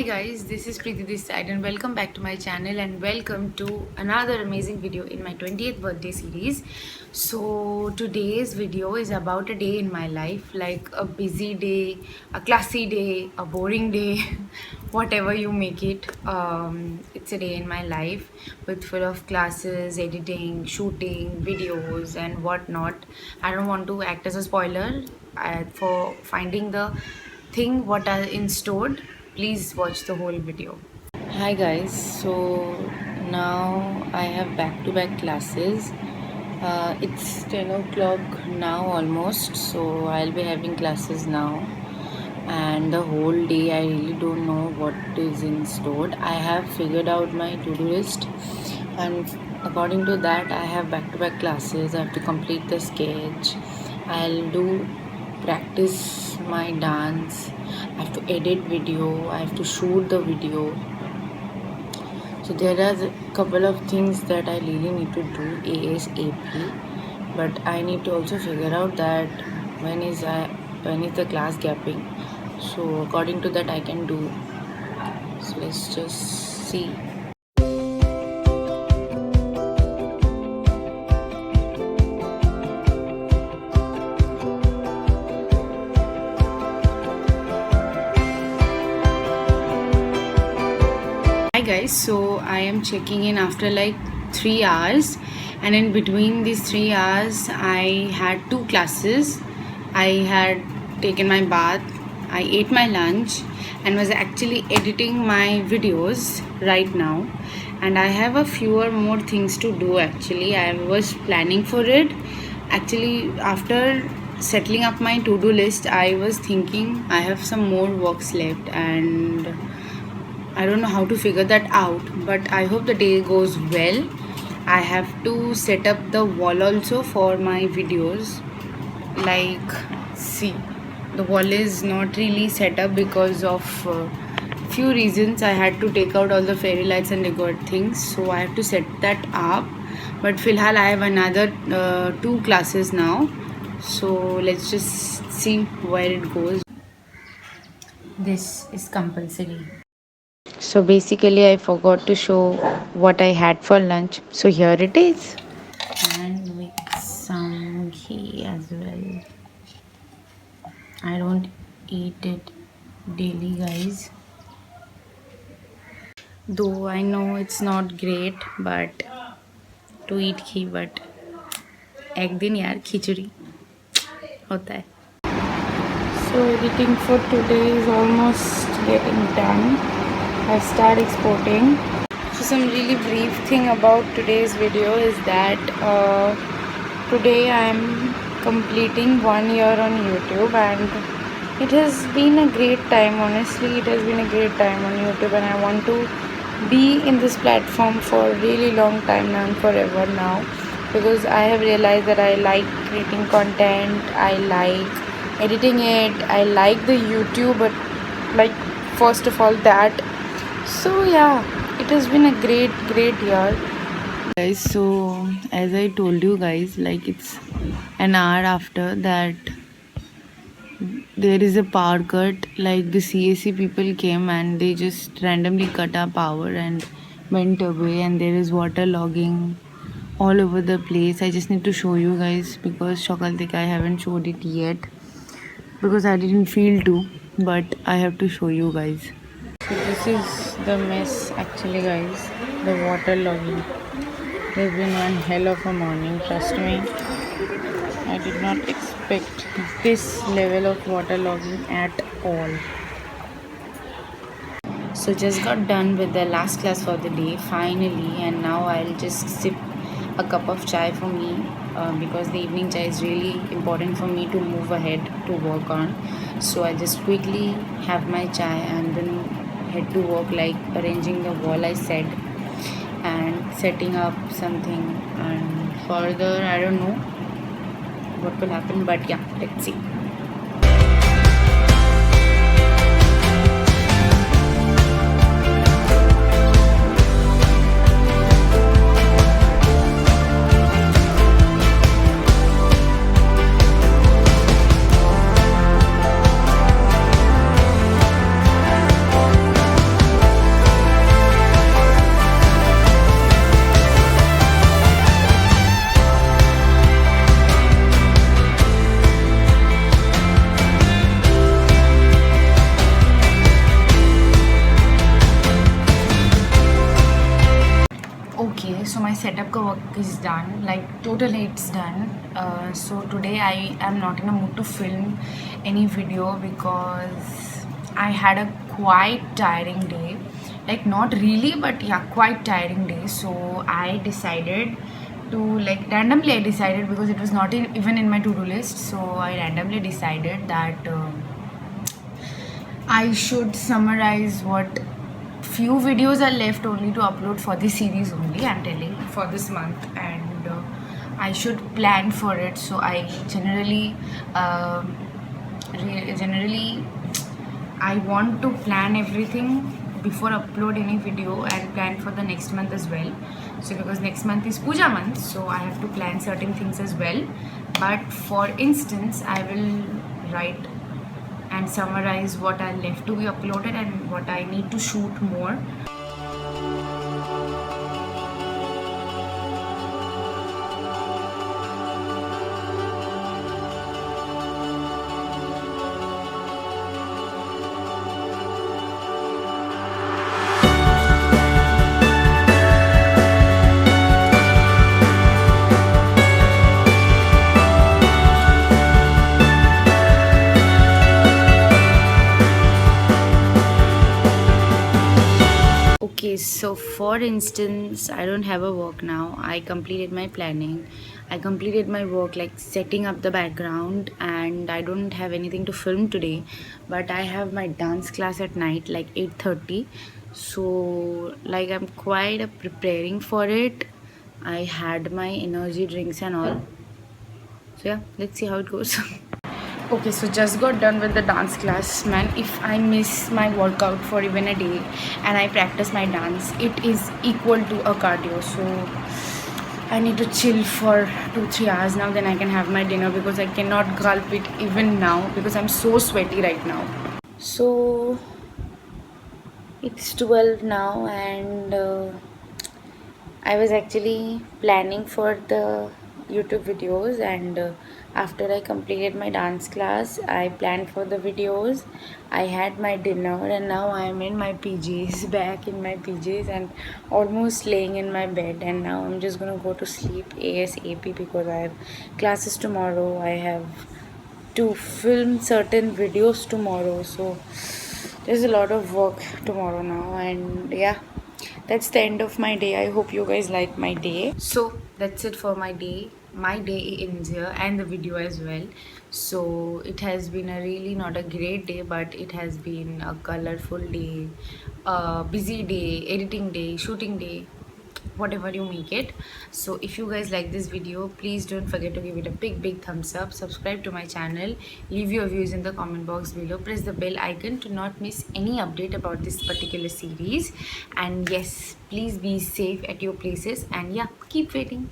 Hi guys, this is Preeti this side and welcome back to my channel and welcome to another amazing video in my 20th birthday series. So today's video is about a day in my life, like a busy day, a classy day, a boring day, whatever you make it. It's a day in my life with full of classes, editing, shooting, videos and whatnot. I don't want to act as a spoiler for finding the thing what are in stored. Please watch the whole video. Hi guys, so now I have back-to-back classes. It's 10 o'clock now almost, so I'll be having classes now, and the whole day I really don't know what is in stored. I have figured out my to-do list, and according to that I have back-to-back classes. I have to complete the sketch. I'll do practice my dance. I have to edit video. I have to shoot the video. So there are a couple of things that I really need to do ASAP. But I need to also figure out that when is the class gapping. So according to that I can do. So let's just see. Hi guys, so I am checking in after like 3 hours, and in between these 3 hours I had two classes. I had taken my bath, I ate my lunch and was actually editing my videos right now, and I have a fewer more things to do. Actually I was planning for it. Actually after settling up my to-do list I was thinking I have some more works left, and I don't know how to figure that out, but I hope the day goes well. I have to set up the wall also for my videos. Like, see, the wall is not really set up because of few reasons. I had to take out all the fairy lights and decor things, so I have to set that up. But filhal I have another two classes now, so let's just see where it goes. This is compulsory. So basically I forgot to show what I had for lunch. So here it is. And with some ghee as well. I don't eat it daily guys. Though I know it's not great but to eat ghee, but एक दिन यार खिचड़ी होता है. So editing for today is almost getting done. I start exporting. So some really brief thing about today's video is that today I am completing 1 year on YouTube, and it has been a great time. Honestly, it has been a great time on YouTube, and I want to be in this platform for a really long time now and forever now, because I have realized that I like creating content, I like editing it, I like the YouTube, but like first of all that. So yeah, it has been a great year guys. So as I told you guys, like it's an hour after that there is a power cut. Like the CAC people came and they just randomly cut our power and went away, and there is water logging all over the place. I just need to show you guys because Shokaltik I haven't showed it yet because I didn't feel to, but I have to show you guys. So this is the mess actually guys, the water logging. There's been one hell of a morning, trust me. I did not expect this level of water logging at all. So just got done with the last class for the day finally, and now I'll just sip a cup of chai for me because the evening chai is really important for me to move ahead to work on. So I just quickly have my chai and then head to work, like arranging the wall I said and setting up something, and further I don't know what will happen, but yeah, let's see. setup ka work is done, like totally it's done. So today I am not in a mood to film any video because I had a quite tiring day. Like not really, but yeah, quite tiring day. So I decided to, like, randomly I decided, because it was not even in my to-do list. So I randomly decided that I should summarize what few videos are left only to upload for this series only. I'm telling, for this month, and I should plan for it. So I um generally I want to plan everything before upload any video, and plan for the next month as well. So because next month is puja month, so I have to plan certain things as well. But for instance, I will write and summarize what are left to be uploaded and what I need to shoot more. Okay, so for instance, I don't have a work now. I completed my planning. I completed my work, like setting up the background, and I don't have anything to film today. But I have my dance class at night, like 8:30. So, like, I'm quite preparing for it. I had my energy drinks and all. So yeah, let's see how it goes. Okay, so just got done with the dance class. Man, if I miss my workout for even a day and I practice my dance, it is equal to a cardio. So I need to chill for 2-3 hours now, then I can have my dinner, because I cannot gulp it even now because I'm so sweaty right now. So it's 12 now, and I was actually planning for the YouTube videos, and after I completed my dance class, I planned for the videos. I had my dinner, and now I am in my PJs, back in my PJs, and almost laying in my bed. And now I'm just gonna go to sleep ASAP because I have classes tomorrow. I have to film certain videos tomorrow, so there's a lot of work tomorrow now. And yeah, that's the end of my day. I hope you guys like my day. So that's it for my day. My day ends here, and the video as well. So it has been a really not a great day, but it has been a colorful day, a busy day, editing day, shooting day, whatever you make it. So if you guys like this video, please don't forget to give it a big thumbs up, subscribe to my channel, leave your views in the comment box below, press the bell icon to not miss any update about this particular series. And yes, please be safe at your places, and yeah, keep waiting.